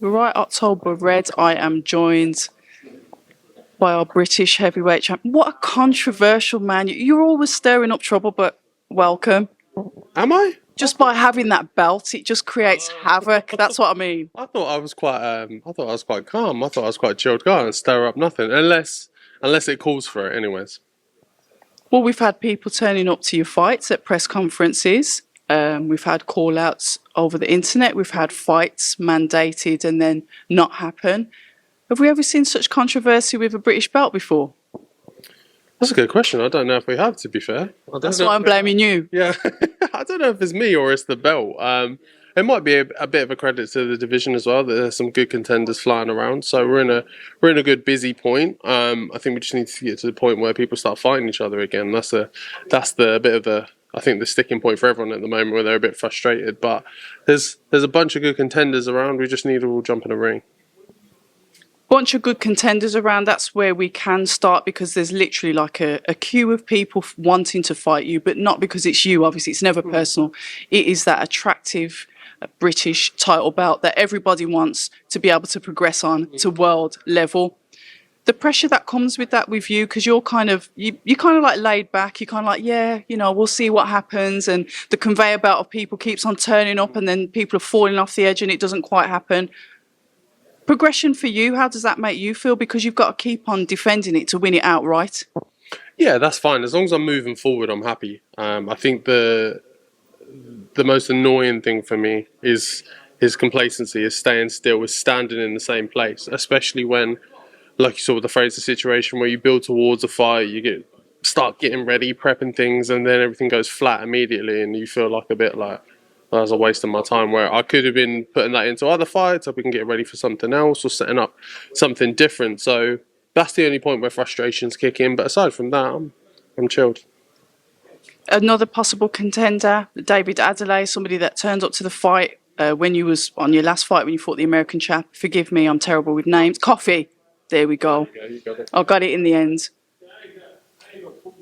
Right, October Red, I am joined by our British heavyweight champion. What a controversial man. You're always stirring up trouble, but welcome. Am I? Just by having that belt, it just creates havoc. That's what I mean. I thought I was quite. I thought I was quite calm. I thought I was quite chilled guy and stir up nothing, unless it calls for it. Anyways. Well, we've had people turning up to your fights at press conferences. We've had call outs over the internet. We've had fights mandated and then not happen. Have we ever seen such controversy with a British belt before? That's a good question. I don't know if we have. To be fair, That's why I'm blaming you. Yeah, I don't know if it's me or it's the belt. It might be a bit of a credit to the division as well. That there's some good contenders flying around. So we're in a good busy point. I think we just need to get to the point where people start fighting each other again. That's the bit of the I think the sticking point for everyone at the moment where they're a bit frustrated. But there's a bunch of good contenders around. We just need to all jump in a ring. Bunch of good contenders around. That's where we can start because there's literally like a queue of people wanting to fight you, but not because it's you. Obviously, it's never personal. It is that attractive British title belt that everybody wants to be able to progress on to world level. The pressure that comes with that with you, because you're kind of like laid back. You're kind of like, yeah, we'll see what happens, and the conveyor belt of people keeps on turning up, and then people are falling off the edge, and it doesn't quite happen. Progression for you, how does that make you feel? Because you've got to keep on defending it to win it outright. Yeah, that's fine. As long as I'm moving forward, I'm happy. I think the most annoying thing for me is complacency, is staying still, is standing in the same place, especially when, like you saw with the Frazer situation, where you build towards a fight, start getting ready, prepping things, and then everything goes flat immediately, and you feel like a bit like that was a waste of my time. Where I could have been putting that into other fights, or we can get ready for something else, or setting up something different. So that's the only point where frustrations kick in. But aside from that, I'm chilled. Another possible contender, David Adeleye, somebody that turned up to the fight when you was on your last fight when you fought the American chap. Forgive me, I'm terrible with names. Coffee. There we go. You got it. I got it in the end.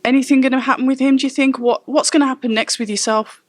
Anything going to happen with him? Do you think? What's going to happen next with yourself?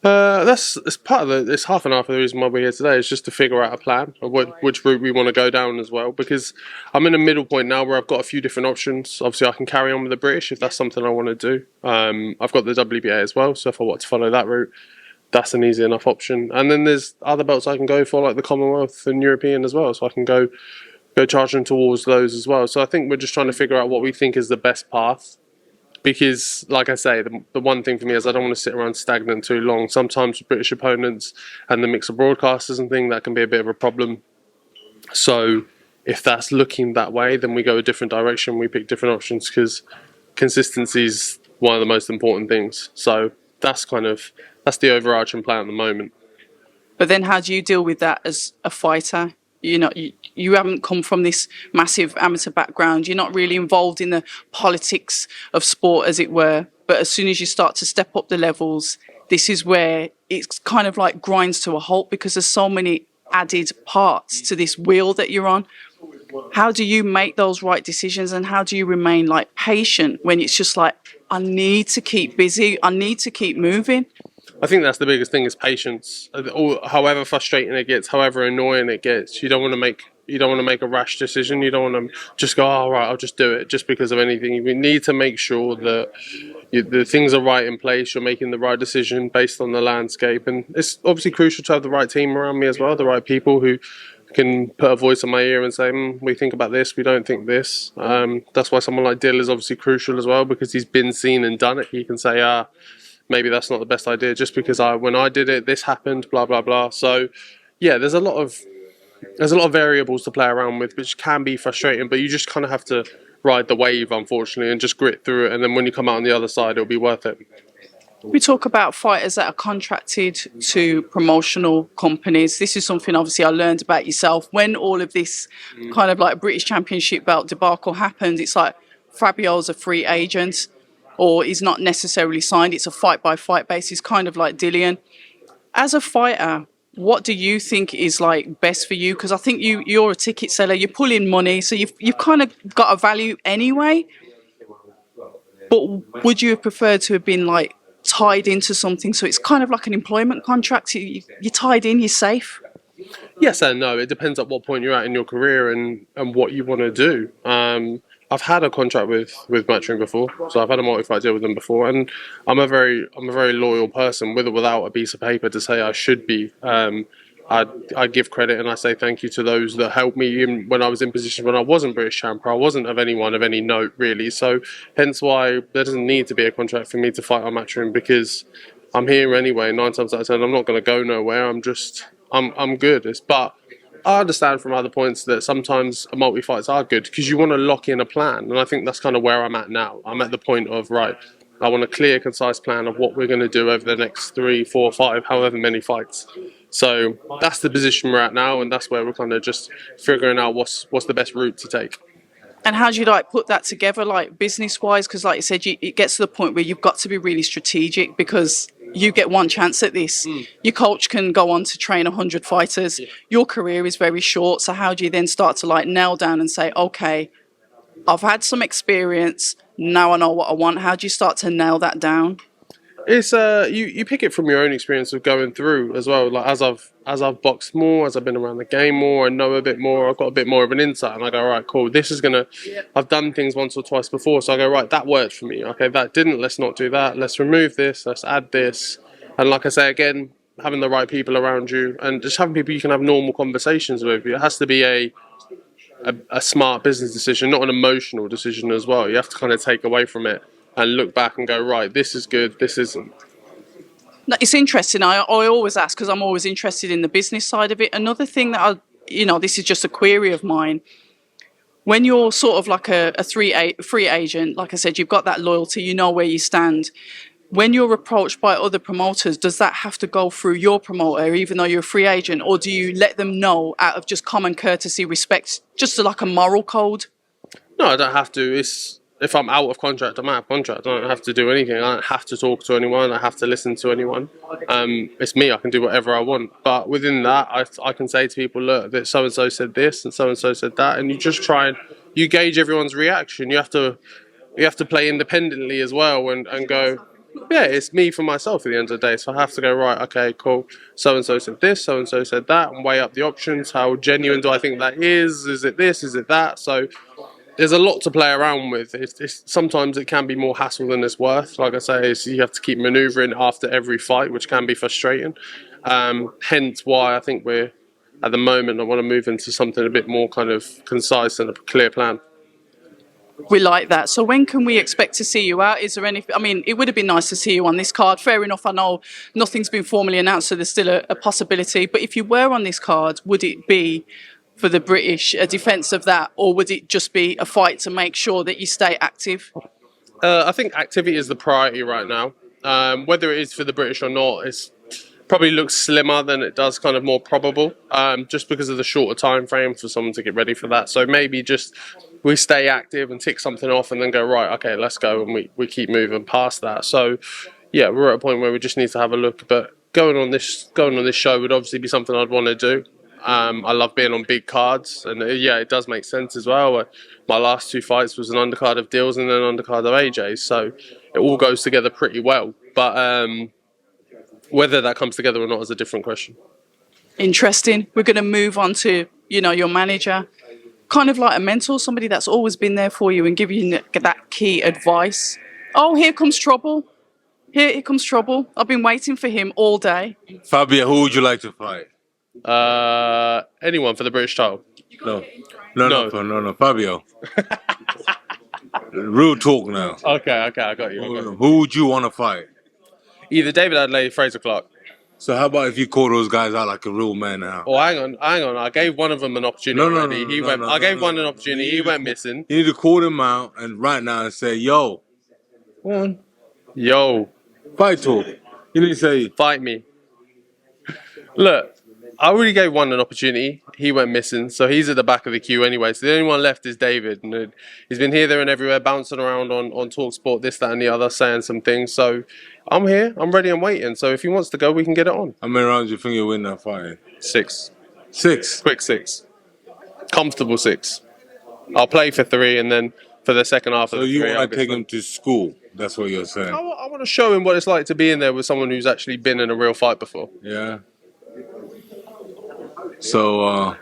That's part of the. It's half and half of the reason why we're here today is just to figure out a plan of which route we want to go down as well. Because I'm in a middle point now where I've got a few different options. Obviously, I can carry on with the British if that's something I want to do. I've got the WBA as well, so if I want to follow that route, that's an easy enough option. And then there's other belts I can go for, like the Commonwealth and European as well. So I can go charging towards those as well. So I think we're just trying to figure out what we think is the best path. Because, like I say, the one thing for me is I don't want to sit around stagnant too long. Sometimes with British opponents and the mix of broadcasters and things, that can be a bit of a problem. So if that's looking that way, then we go a different direction. We pick different options because consistency is one of the most important things. So that's the overarching plan at the moment. But then how do you deal with that as a fighter? You haven't come from this massive amateur background. You're not really involved in the politics of sport, as it were. But as soon as you start to step up the levels, this is where it's kind of like grinds to a halt because there's so many added parts to this wheel that you're on. How do you make those right decisions, and how do you remain like patient when it's just like, I need to keep busy, I need to keep moving? I think that's the biggest thing is patience. However frustrating it gets, however annoying it gets, you don't want to make a rash decision. You don't want to just go, oh, right, I'll just do it just because of anything. You need to make sure that the things are right in place. You're making the right decision based on the landscape, and it's obviously crucial to have the right team around me as well, the right people who can put a voice in my ear and say, we think about this, we don't think this. That's why someone like Dill is obviously crucial as well, because he's been seen and done it. He can say, maybe that's not the best idea just because when I did it, this happened, blah, blah, blah. So, yeah, there's a lot of variables to play around with, which can be frustrating, but you just kind of have to ride the wave, unfortunately, and just grit through it. And then when you come out on the other side, it'll be worth it. We talk about fighters that are contracted to promotional companies. This is something, obviously, I learned about yourself. When all of this kind of like British Championship belt debacle happened, it's like Fabio's a free agent, or he's not necessarily signed. It's a fight-by-fight basis, kind of like Dillian. As a fighter, what do you think is like best for you? Because I think you're a ticket seller. You pull in money, so you've kind of got a value anyway. But would you have preferred to have been like tied into something? So it's kind of like an employment contract. You're tied in. You're safe. Yes and no. It depends at what point you're at in your career and what you want to do. I've had a contract with Matchroom before, so I've had a multi-fight deal with them before, and I'm a very loyal person, with or without a piece of paper to say I should be. I give credit and I say thank you to those that helped me when I was in positions when I wasn't British champ. I wasn't of anyone of any note really. So hence why there doesn't need to be a contract for me to fight on Matchroom, because I'm here anyway. 9 times out of 10, I'm not going to go nowhere. I'm good. But I understand from other points that sometimes multi-fights are good because you want to lock in a plan, and I think that's kind of where I'm at now. I'm at the point of, right, I want a clear, concise plan of what we're going to do over the next 3, 4, 5, however many fights. So that's the position we're at now, and that's where we're kind of just figuring out what's the best route to take. And how do you like put that together, like business wise? Because like you said, it gets to the point where you've got to be really strategic, because you get one chance at this. Your coach can go on to train 100 fighters. Your career is very short. So how do you then start to like nail down and say, okay, I've had some experience, now I know what I want. How do you start to nail that down? It's you pick it from your own experience of going through as well. Like as I've boxed more, as I've been around the game more, I know a bit more. I've got a bit more of an insight, and I go, all right, cool. This is gonna. I've done things once or twice before, so I go, right, that worked for me. Okay, that didn't. Let's not do that. Let's remove this. Let's add this. And like I say again, having the right people around you, and just having people you can have normal conversations with. It has to be a smart business decision, not an emotional decision as well. You have to kind of take away from it and look back and go, right, this is good, this isn't. No, it's interesting. I always ask because I'm always interested in the business side of it. Another thing that this is just a query of mine. When you're sort of like a free agent, like I said, you've got that loyalty, you know where you stand. When you're approached by other promoters, does that have to go through your promoter, even though you're a free agent, or do you let them know out of just common courtesy, respect, just like a moral code? No, I don't have to. If I'm out of contract, I'm out of contract. I don't have to do anything. I don't have to talk to anyone. I have to listen to anyone. It's me. I can do whatever I want. But within that, I can say to people, look, that so and so said this and so said that, and you just try and you gauge everyone's reaction. You have to play independently as well and go. Yeah, it's me for myself at the end of the day. So I have to go, right, okay, cool. So and so said this, so and so said that, and weigh up the options. How genuine do I think that is? Is it this? Is it that? So there's a lot to play around with. Sometimes it can be more hassle than it's worth. Like I say, you have to keep manoeuvring after every fight, which can be frustrating. Hence why I think we're, at the moment, I want to move into something a bit more kind of concise and a clear plan. We like that. So when can we expect to see you out? Is there any? I mean, it would have been nice to see you on this card. Fair enough. I know nothing's been formally announced, so there's still a possibility. But if you were on this card, would it be for the British, a defence of that, or would it just be a fight to make sure that you stay active? I think activity is the priority right now. Whether it is for the British or not, it's probably looks slimmer than it does kind of more probable, just because of the shorter time frame for someone to get ready for that. So maybe just we stay active and tick something off and then go, right, okay, let's go, and we keep moving past that. So yeah, we're at a point where we just need to have a look. But going on this show would obviously be something I'd want to do. I love being on big cards, and yeah, it does make sense as well. My last 2 fights was an undercard of Dills and then an undercard of AJ's, so it all goes together pretty well. But whether that comes together or not is a different question. Interesting. We're going to move on to, your manager, kind of like a mentor, somebody that's always been there for you and give you that key advice. Oh, here comes trouble. Here comes trouble. I've been waiting for him all day. Fabio, who would you like to fight? Anyone for the British title? No, Fabio. Real talk now. Okay, I got you. Who would you want to fight? Either David Adeleye, Frazer, Clarke. So how about if you call those guys out like a real man now? Oh, hang on. I gave one of them an opportunity. I gave one an opportunity. He went missing. You need to call them out and right now and say, yo. Yo. Fight talk. You need to say, fight me. Look, I already gave one an opportunity. He went missing, so he's at the back of the queue anyway. So the only one left is David. And he's been here, there, and everywhere, bouncing around on TalkSport, this, that, and the other, saying some things. So I'm here, I'm ready, I'm waiting. So if he wants to go, we can get it on. How many rounds do you think you'll win that fight? 6. 6? Quick 6. Comfortable 6. I'll play for 3, and then for the second half of the 3. So you want to take him to school? That's what you're saying? I want to show him what it's like to be in there with someone who's actually been in a real fight before. Yeah. So,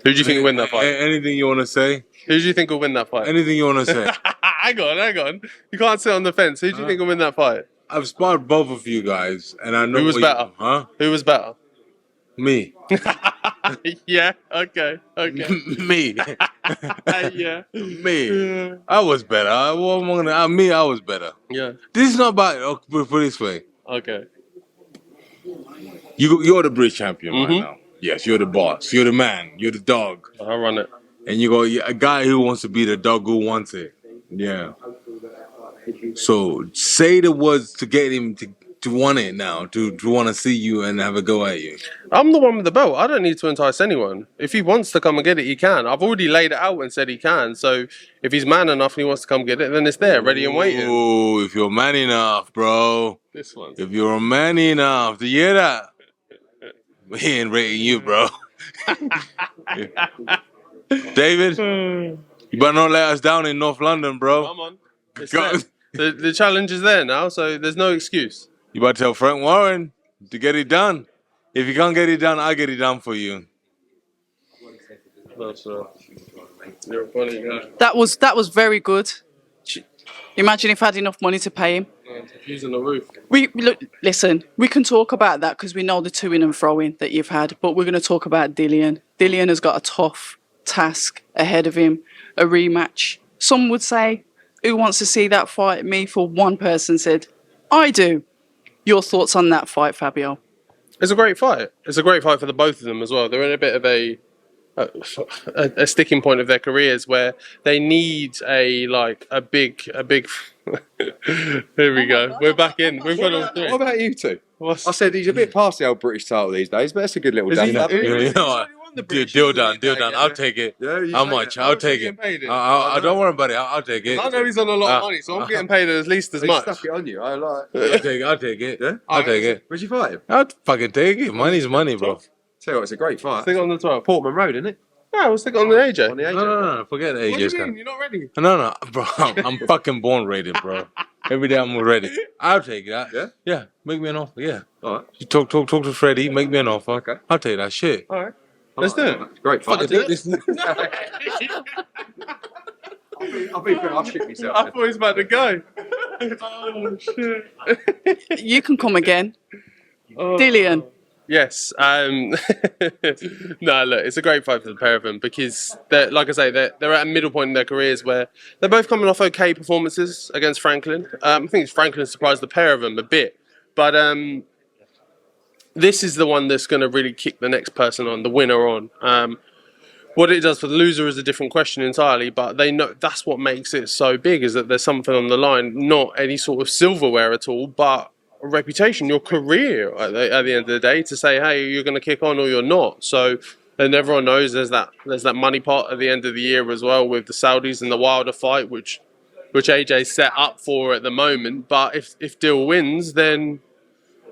Who do you think will win that fight? anything you want to say? Who do you think will win that fight? Anything you want to say? hang on. You can't sit on the fence. Who do you think will win that fight? I've sparred both of you guys, and I know Who was what better? Huh? Who was better? Me. Yeah. Okay. Me. Yeah. Me. I was better. I was better. Yeah. This is not about. Put it this way. Okay. You're the British champion right now. Yes, you're the boss. You're the man. You're the dog. I'll run it. And you got a guy who wants to be the dog who wants it. Yeah. So say the words to get him to want it now, to want to see you and have a go at you. I'm the one with the belt. I don't need to entice anyone. If he wants to come and get it, he can. I've already laid it out and said he can. So if he's man enough and he wants to come get it, then it's there, ready and waiting. Oh, if you're man enough, bro. This one. If you're man enough, do you hear that? We ain't rating you, bro. David, you better not let us down in North London, bro. Come on. It's the challenge is there now, so there's no excuse. You better tell Frank Warren to get it done. If you can't get it done, I'll get it done for you. That's you're a funny guy. That was very good. Imagine if I had enough money to pay him. Using the roof. Listen, we can talk about that because we know the to-in and fro-in that you've had, but we're going to talk about Dillian. Dillian has got a tough task ahead of him, a rematch. Some would say, who wants to see that fight? Me, for one person, said, I do. Your thoughts on that fight, Fabio? It's a great fight. It's a great fight for the both of them as well. They're in a bit of a sticking point of their careers where they need a big. Here we go. We're back in. We've got all three. What about you two? I said he's a bit past the old British title these days, but that's a good little Is he? dab. You know what? Deal done. I'll take it. Yeah, How much? I'll take it. I don't worry about it. I'll take it. I know he's on a lot of money, so I'm getting paid at least as much. Stuck it on you. I like. I'll take it. Yeah? I'll take it. Where'd you fight him? I'll fucking take it. Money's money, bro. Tell you what, it's a great fight. Stick it on the 12. Portman Road, isn't it? Yeah, we'll stick it on the AJ. On the AJ. No. Forget the What do AJ's you mean? You're not ready? No, bro. I'm fucking born ready, bro. Every day I'm ready. I'll take it. Yeah. Make me an offer. Yeah. All right. You talk to Freddie. Make me an offer. Okay. I'll take that shit. All right. Let's do it. Great fight. Do it. I'll be fair, I'll shit myself. I thought he was about to go. Oh, shit. You can come again. Dillian. Yes. No, look, it's a great fight for the pair of them because, like I say, they're at a middle point in their careers where they're both coming off okay performances against Franklin. I think Franklin surprised the pair of them a bit. But this is the one that's going to really kick the next person on, the winner on. What it does for the loser is a different question entirely, but they know that's what makes it so big, is that there's something on the line, not any sort of silverware at all, but a reputation, your career at the end of the day, to say, hey, you're going to kick on or you're not. So, and everyone knows there's that money pot at the end of the year as well with the Saudis and the Wilder fight, which AJ's set up for at the moment. But if Dill wins, then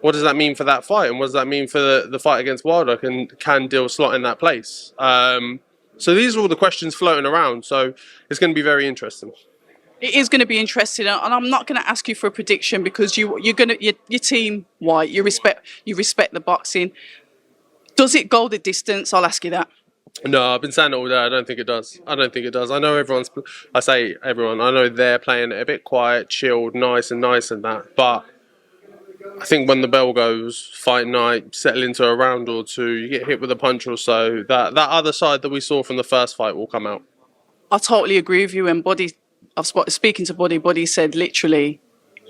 what does that mean for that fight? And what does that mean for the fight against Wilder? Can Dill slot in that place? So these are all the questions floating around. So it's going to be very interesting. It is going to be interesting, and I'm not going to ask you for a prediction because your team white. You respect the boxing. Does it go the distance? I'll ask you that. No, I've been saying it all day. I don't think it does. I know I say everyone. I know they're playing it a bit quiet, chilled, nice and that. But I think when the bell goes, fight night, settle into a round or two, you get hit with a punch or so, that other side that we saw from the first fight will come out. I totally agree with you. And speaking to Buddy said literally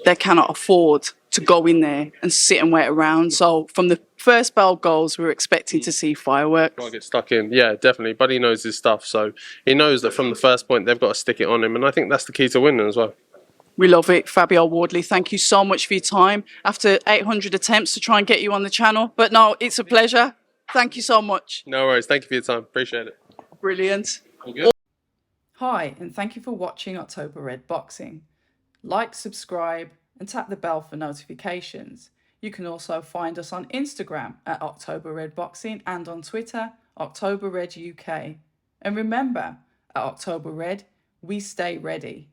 they cannot afford to go in there and sit and wait around. So from the first bell goes, we're expecting to see fireworks. I'll get stuck in. Yeah, definitely. Buddy knows his stuff. So he knows that from the first point, they've got to stick it on him. And I think that's the key to winning as well. We love it. Fabio Wardley, thank you so much for your time. After 800 attempts to try and get you on the channel. But no, it's a pleasure. Thank you so much. No worries. Thank you for your time. Appreciate it. Brilliant. Hi, and thank you for watching October Red Boxing. Like, subscribe, and tap the bell for notifications. You can also find us on Instagram at October Red Boxing and on Twitter, October Red UK. And remember, at October Red, we stay ready.